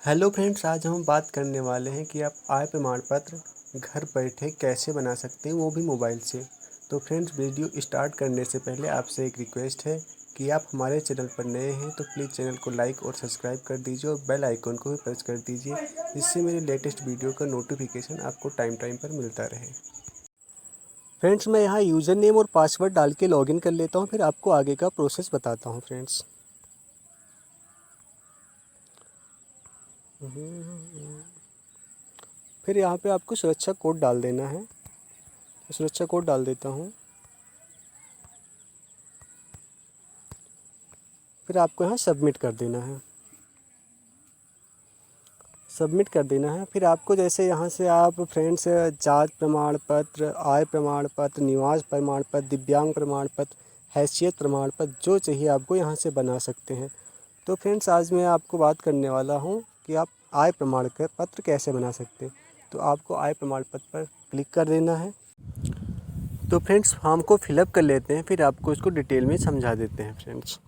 Hello friends, आज हम बात करने वाले हैं कि आप आय प्रमाण पत्र घर बैठे कैसे बना सकते हैं, वो भी मोबाइल से। तो फ्रेंड्स, वीडियो स्टार्ट करने से पहले आपसे एक रिक्वेस्ट है कि आप हमारे चैनल पर नए हैं तो प्लीज़ चैनल को लाइक और सब्सक्राइब कर दीजिए और बेल आइकन को भी प्रेस कर दीजिए, जिससे मेरे लेटेस्ट वीडियो का नोटिफिकेशन आपको टाइम टाइम पर मिलता रहे। फ्रेंड्स, मैं यहाँ यूज़र नेम और पासवर्ड डाल के लॉगिन कर लेता हूँ, फिर आपको आगे का प्रोसेस बताता हूँ फ्रेंड्स। फिर यहाँ पे आपको सुरक्षा कोड डाल देना है। सुरक्षा कोड डाल देता हूँ। फिर आपको यहाँ सबमिट कर देना है। सबमिट कर देना है। फिर आपको जैसे यहाँ से आप फ्रेंड्स जात प्रमाण पत्र, आय प्रमाण पत्र, निवास प्रमाण पत्र, दिव्यांग प्रमाण पत्र, हैसियत प्रमाण पत्र, जो चाहिए आपको यहाँ से बना सकते हैं। तो फ्रेंड्स, आज मैं आपको बात करने वाला हूँ कि आप आय प्रमाण पत्र कैसे बना सकते हैं। तो आपको आय प्रमाण पत्र पर क्लिक कर देना है। तो फ्रेंड्स, फॉर्म को फिलअप कर लेते हैं, फिर आपको इसको डिटेल में समझा देते हैं फ्रेंड्स।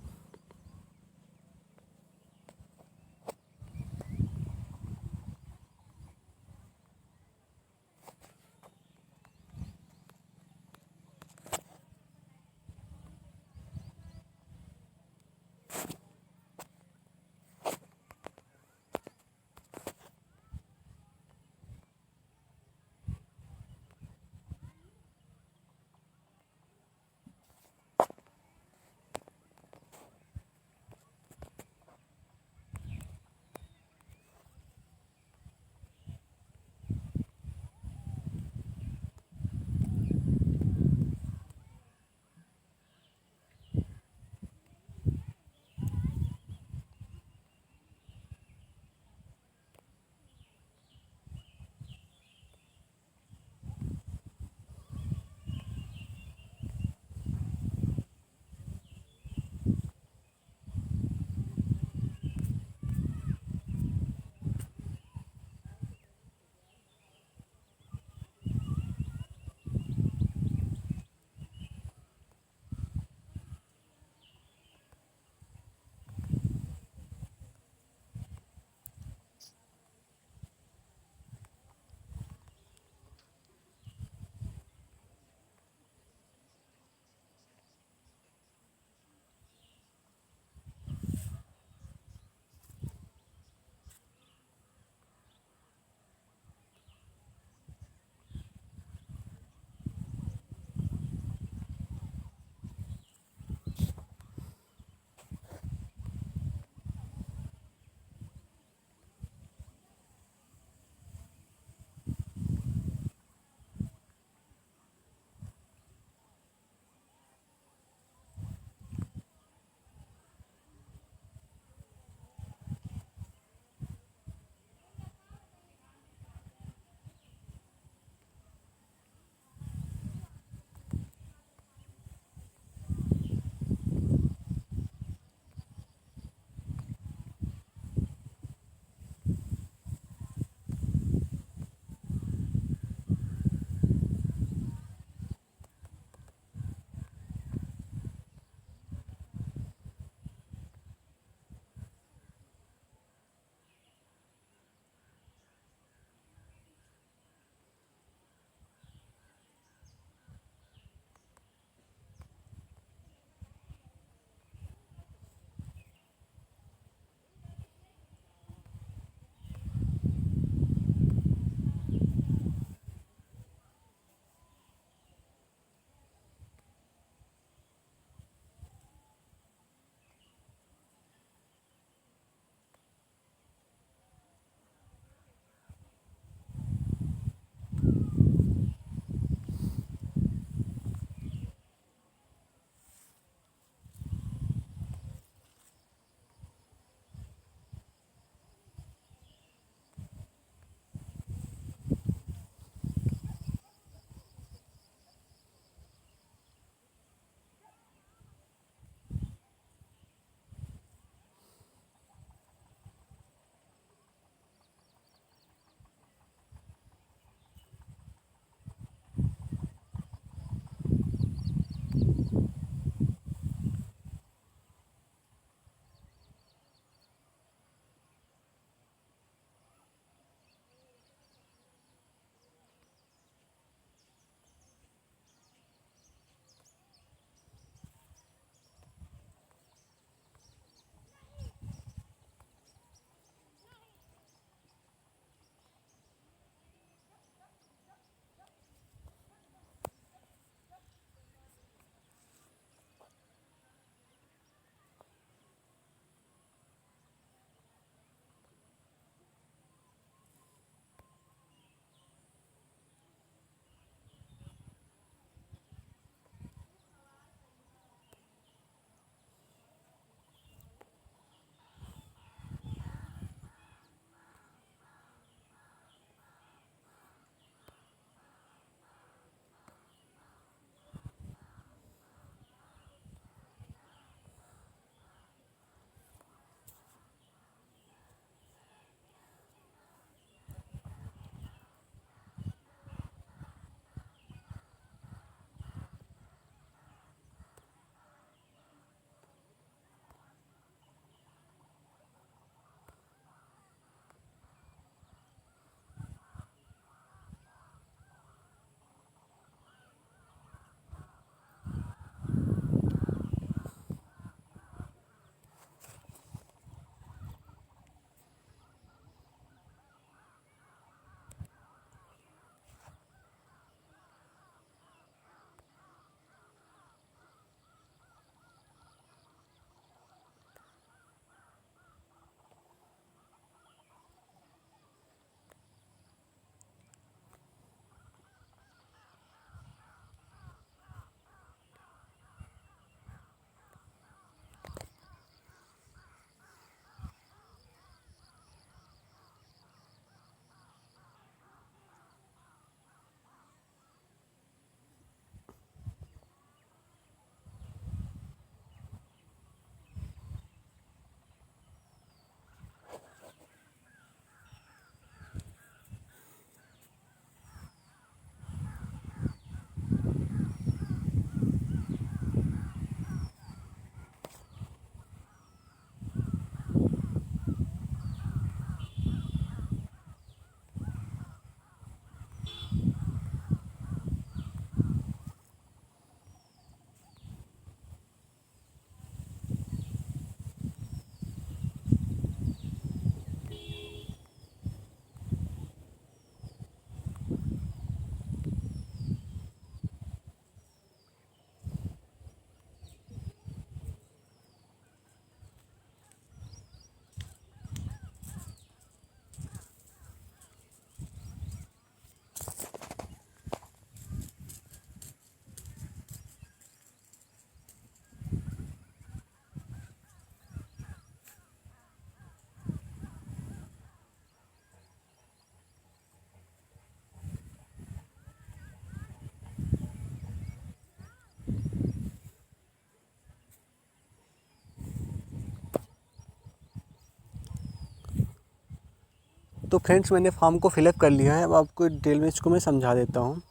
तो फ्रेंड्स मैंने फॉर्म को फिलअप कर लिया है। अब आपको डिटेल में इसको मैं समझा देता हूँ।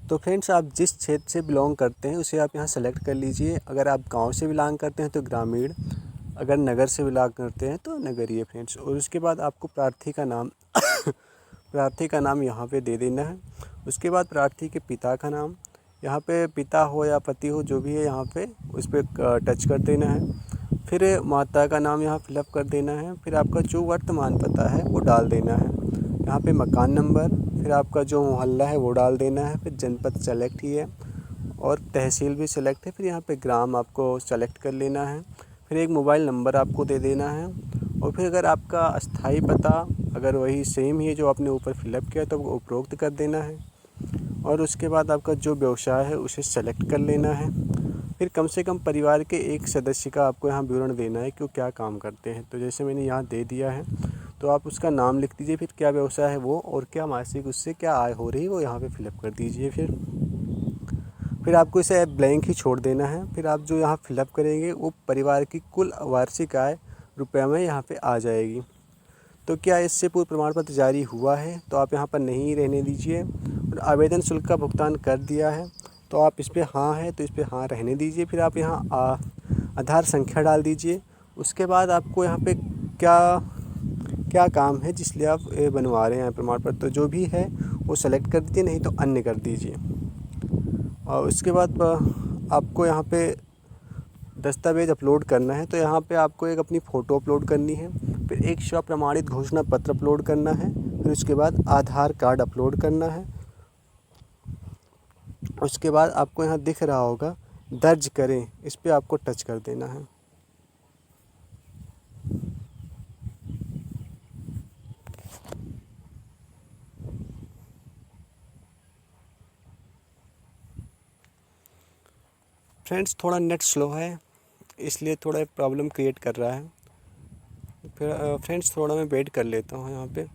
तो फ्रेंड्स आप जिस क्षेत्र से बिलोंग करते हैं उसे आप यहाँ सेलेक्ट कर लीजिए। अगर आप गांव से बिलोंग करते हैं तो ग्रामीण, अगर नगर से बिलोंग करते हैं तो नगरीय फ्रेंड्स। और उसके बाद आपको प्रार्थी का नाम प्रार्थी का नाम यहाँ पे दे देना है। उसके बाद प्रार्थी के पिता का नाम, यहाँ पे पिता हो या पति हो जो भी है यहाँ पे उस पर टच कर देना है। फिर माता का नाम यहाँ फिलअप कर देना है। फिर आपका जो वर्तमान पता है वो डाल देना है। यहाँ पे मकान नंबर, फिर आपका जो मोहल्ला है वो डाल देना है। फिर जनपद सेलेक्ट ही है और तहसील भी सेलेक्ट है। फिर यहाँ पे ग्राम आपको सेलेक्ट कर लेना है। फिर एक मोबाइल नंबर आपको दे देना है। और फिर अगर आपका अस्थाई पता अगर वही सेम ही है जो आपने ऊपर फिलअप किया तो वो उपरोक्त कर देना है। और उसके बाद आपका जो व्यवसाय है उसे सेलेक्ट कर लेना है। फिर कम से कम परिवार के एक सदस्य का आपको यहाँ विवरण देना है कि वो क्या काम करते हैं। तो जैसे मैंने यहाँ दे दिया है तो आप उसका नाम लिख दीजिए, फिर क्या व्यवसाय है वो और क्या मासिक उससे क्या आय हो रही है वो यहाँ पे फिलअप कर दीजिए। फिर आपको इसे ब्लैंक ही छोड़ देना है। फिर आप जो यहाँ फिलअप करेंगे वो परिवार की कुल वार्षिक आय रुपये में यहाँ पे आ जाएगी। तो क्या इससे पूर्व प्रमाण पत्र जारी हुआ है तो आप यहाँ पर नहीं रहने दीजिए। और आवेदन शुल्क का भुगतान कर दिया है तो आप इस पर हाँ है तो इस पर हाँ रहने दीजिए। फिर आप यहाँ आधार संख्या डाल दीजिए। उसके बाद आपको यहाँ पे क्या क्या काम है जिसलिए आप बनवा रहे हैं प्रमाण पत्र, तो जो भी है वो सेलेक्ट कर दीजिए, नहीं तो अन्य कर दीजिए। और उसके बाद आपको यहाँ पे दस्तावेज़ अपलोड करना है। तो यहाँ पे आपको एक अपनी फ़ोटो अपलोड करनी है, फिर एक स्व प्रमाणित घोषणा पत्र अपलोड करना है, फिर उसके बाद आधार कार्ड अपलोड करना है। उसके बाद आपको यहाँ दिख रहा होगा दर्ज करें, इस पर आपको टच कर देना है। फ्रेंड्स थोड़ा नेट स्लो है इसलिए थोड़ा प्रॉब्लम क्रिएट कर रहा है। फिर फ्रेंड्स थोड़ा मैं वेट कर लेता हूँ यहाँ पे।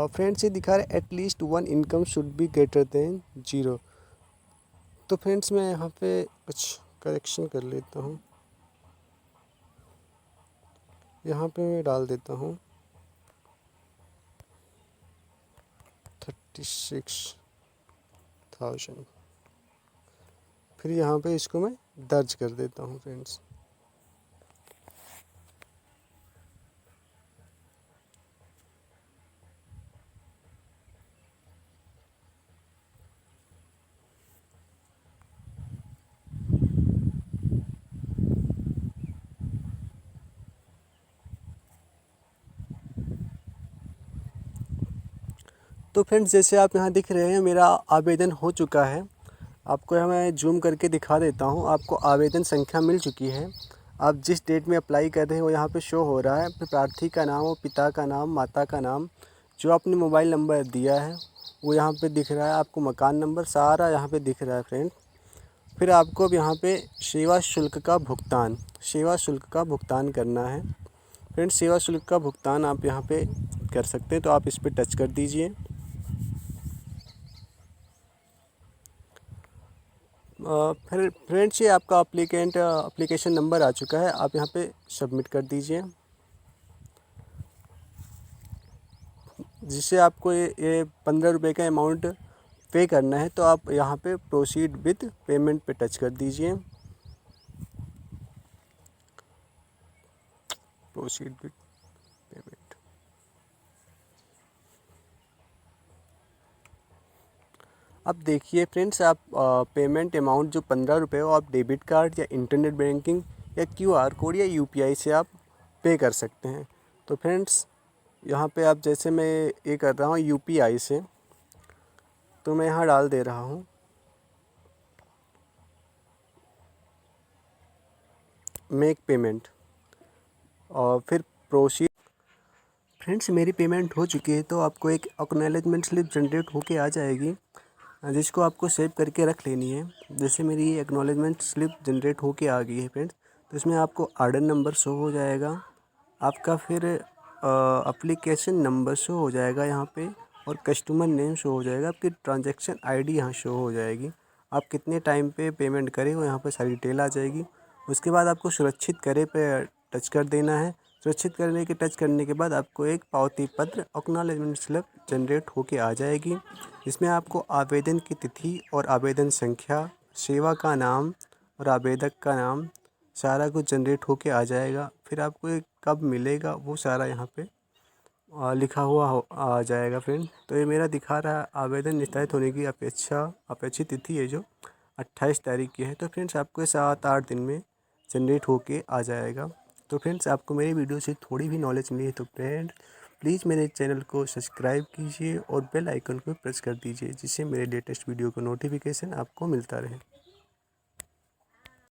फ्रेंड्स ये दिखा रहा है at least one income should be greater than 0। तो फ्रेंड्स मैं यहाँ पे कुछ करेक्शन कर लेता हूँ। यहाँ पे मैं डाल देता हूँ 36,000। फिर यहाँ पे इसको मैं दर्ज कर देता हूँ फ्रेंड्स। तो फ्रेंड्स जैसे आप यहाँ दिख रहे हैं मेरा आवेदन हो चुका है। आपको यहाँ मैं जूम करके दिखा देता हूँ। आपको आवेदन संख्या मिल चुकी है। आप जिस डेट में अप्लाई कर रहे हैं वो यहाँ पे शो हो रहा है। फिर प्रार्थी का नाम और पिता का नाम, माता का नाम, जो आपने मोबाइल नंबर दिया है वो यहाँ पे दिख रहा है। आपको मकान नंबर सारा यहाँ पे दिख रहा है फ्रेंड। फिर आपको अब यहाँ पे सेवा शुल्क का भुगतान करना है। फ्रेंड्स सेवा शुल्क का भुगतान आप यहाँ पे कर सकते हैं, तो आप इस पर टच कर दीजिए। फिर फ्रेंड्स ये आपका एप्लीकेशन नंबर आ चुका है, आप यहाँ पे सबमिट कर दीजिए। जिससे आपको ये 15 रुपये का अमाउंट पे करना है, तो आप यहाँ पे प्रोसीड विद पेमेंट पे टच कर दीजिए। Proceed with payment. अब देखिए फ्रेंड्स आप पेमेंट अमाउंट जो 15 रुपये हो आप डेबिट कार्ड या इंटरनेट बैंकिंग या QR कोड या UPI से आप पे कर सकते हैं। तो फ्रेंड्स यहाँ पे आप जैसे मैं ये कर रहा हूँ UPI से, तो मैं यहाँ डाल दे रहा हूँ मेक पेमेंट और फिर प्रोसीड। फ्रेंड्स मेरी पेमेंट हो चुकी है, तो आपको एक एक्नॉलेजमेंट स्लिप जनरेट होके आ जाएगी, जिसको आपको सेव करके रख लेनी है। जैसे मेरी एक्नॉलेजमेंट स्लिप जनरेट होके आ गई है फ्रेंड्स, तो इसमें आपको आर्डर नंबर शो हो जाएगा, आपका फिर एप्लीकेशन नंबर शो हो जाएगा यहाँ पे, और कस्टमर नेम शो हो जाएगा, आपकी ट्रांजैक्शन ID यहाँ शो हो जाएगी। आप कितने टाइम पे पेमेंट करें वो यहाँ पे सारी डिटेल आ जाएगी। उसके बाद आपको सुरक्षित करे पे टच कर देना है। सुरक्षित करने के टच करने के बाद आपको एक पावती पत्र एक्नॉलेजमेंट स्लिप जनरेट होके आ जाएगी। इसमें आपको आवेदन की तिथि और आवेदन संख्या, सेवा का नाम और आवेदक का नाम सारा कुछ जनरेट होके आ जाएगा। फिर आपको ये कब मिलेगा वो सारा यहाँ पे लिखा हुआ आ जाएगा फ्रेंड। तो ये मेरा दिखा रहा है आवेदन निस्तारित होने की अपेक्षित तिथि है जो 28 तारीख की है। तो फ्रेंड्स आपको ये 7-8 दिन में जनरेट होके आ जाएगा। तो फ्रेंड्स आपको मेरी वीडियो से थोड़ी भी नॉलेज मिली है तो फ्रेंड्स प्लीज़ मेरे चैनल को सब्सक्राइब कीजिए और बेल आइकन को प्रेस कर दीजिए, जिससे मेरे लेटेस्ट वीडियो का नोटिफिकेशन आपको मिलता रहे।